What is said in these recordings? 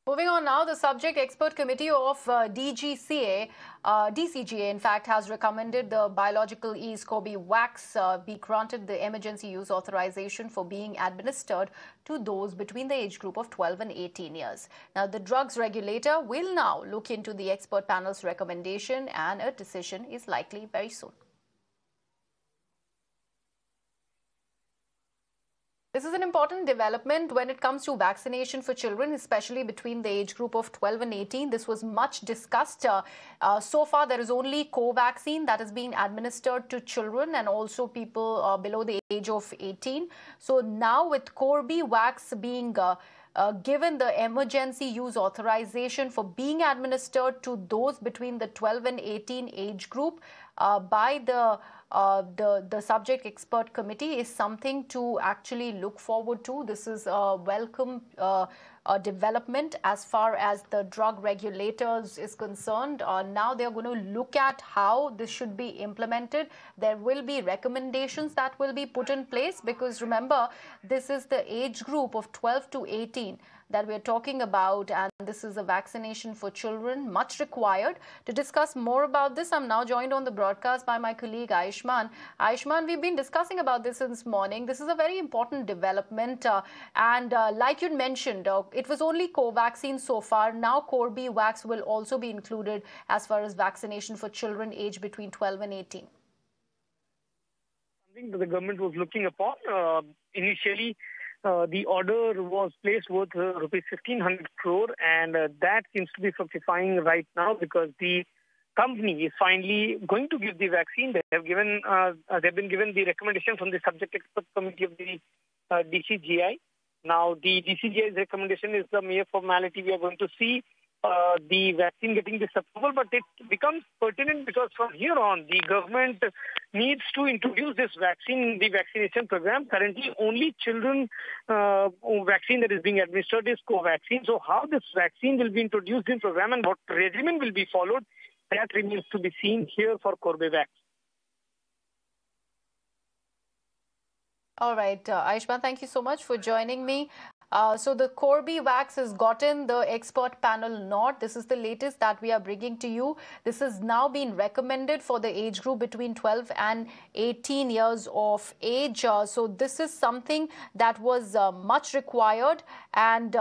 Moving on now, the Subject Expert Committee of DCGA, in fact, has recommended the Biological E Corbevax be granted the emergency use authorization for being administered to those between the age group of 12 and 18 years. Now, the drugs regulator will now look into the expert panel's recommendation, and a decision is likely very soon. This is an important development when it comes to vaccination for children, especially between the age group of 12 and 18. This was much discussed. So far, there is only co-vaccine that is being administered to children and also people below the age of 18. So now with Corbevax being given the emergency use authorization for being administered to those between the 12 and 18 age group by the Subject Expert Committee is something to actually look forward to. This is a welcome development as far as the drug regulators is concerned. Now they're going to look at how this should be implemented. There will be recommendations that will be put in place, because remember, this is the age group of 12 to 18 that we're talking about, and this is a vaccination for children, much required. To discuss more about this, I'm now joined on the broadcast by my colleague Ayushman. Ayushman, we've been discussing about this since morning. This is a very important development, and like you mentioned, it was only co-vaccine so far. Now Corbevax will also be included as far as vaccination for children aged between 12 and 18. Something that the government was looking upon. Initially, the order was placed worth rupees 1,500 crore, and that seems to be fructifying right now, because the company is finally going to give the vaccine. They have given, they've been given the recommendation from the Subject Expert Committee of the DCGA. Now, the DCGA's recommendation is the mere formality. We are going to see the vaccine getting this approval, but it becomes pertinent because from here on, the government needs to introduce this vaccine in the vaccination program. Currently, only children vaccine that is being administered is co-vaccine. So how this vaccine will be introduced in program and what regimen will be followed, that remains to be seen here for Corbevax. All right, Ayushman, thank you so much for joining me. So the Corbevax has gotten the expert panel nod. This is the latest that we are bringing to you. This has now been recommended for the age group between 12 and 18 years of age. So this is something that was much required. And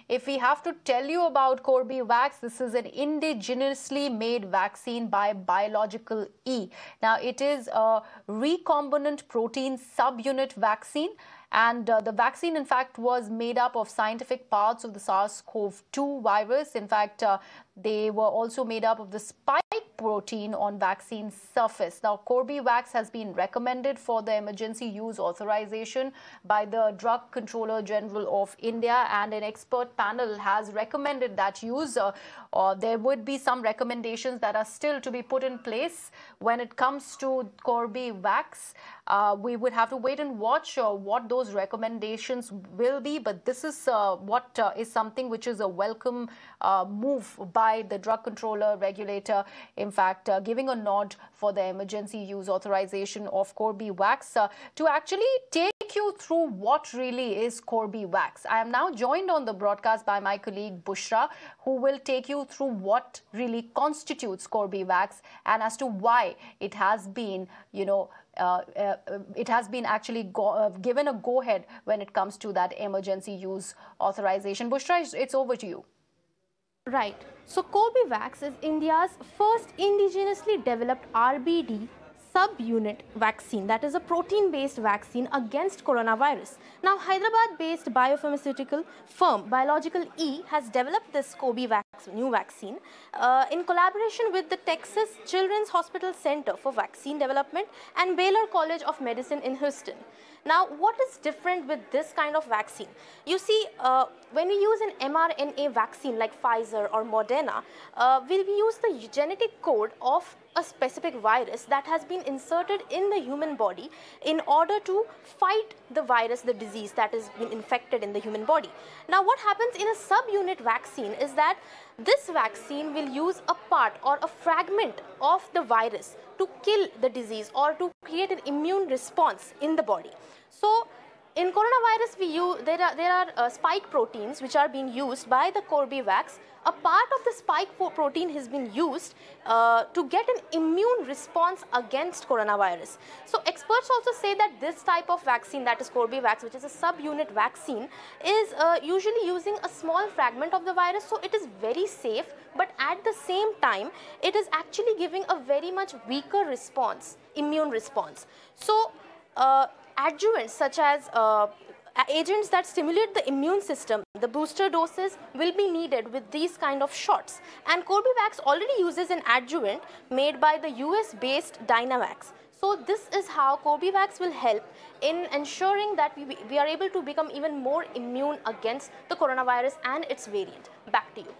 if we have to tell you about Corbevax, this is an indigenously made vaccine by Biological E. Now, it is a recombinant protein subunit vaccine. And the vaccine, in fact, was made up of scientific parts of the SARS-CoV-2 virus. In fact, they were also made up of the spike protein on vaccine surface. Now, Corbevax has been recommended for the emergency use authorization by the Drug Controller General of India, and an expert panel has recommended that use. There would be some recommendations that are still to be put in place when it comes to Corbevax. We would have to wait and watch what those recommendations will be, but this is what is something which is a welcome move by the drug controller regulator, in fact giving a nod for the emergency use authorization of Corbevax. To actually take you through what really is Corbevax, I am now joined on the broadcast by my colleague Bushra, who will take you through what really constitutes Corbevax and as to why it has been, it has been actually given a go-ahead when it comes to that emergency use authorization. Bushra, it's over to you. Right. So Corbevax is India's first indigenously developed RBD subunit vaccine, that is a protein-based vaccine against coronavirus. Now, Hyderabad-based biopharmaceutical firm Biological E has developed this Corbevax new vaccine in collaboration with the Texas Children's Hospital Center for Vaccine Development and Baylor College of Medicine in Houston. Now, what is different with this kind of vaccine? You see, when we use an mRNA vaccine like Pfizer or Moderna, we use the genetic code of a specific virus that has been inserted in the human body in order to fight the virus, the disease that has been infected in the human body. Now, what happens in a subunit vaccine is that this vaccine will use a part or a fragment of the virus to kill the disease or to create an immune response in the body. So, In coronavirus, there are spike proteins which are being used by the Corbevax. A part of the spike protein has been used to get an immune response against coronavirus. So experts also say that this type of vaccine, that is Corbevax, which is a subunit vaccine, is usually using a small fragment of the virus, so it is very safe, but at the same time, it is actually giving a very much weaker response, immune response. So adjuvants such as agents that stimulate the immune system, the booster doses will be needed with these kind of shots. And Corbevax already uses an adjuvant made by the US-based Dynavax. So this is how Corbevax will help in ensuring that we are able to become even more immune against the coronavirus and its variant. Back to you.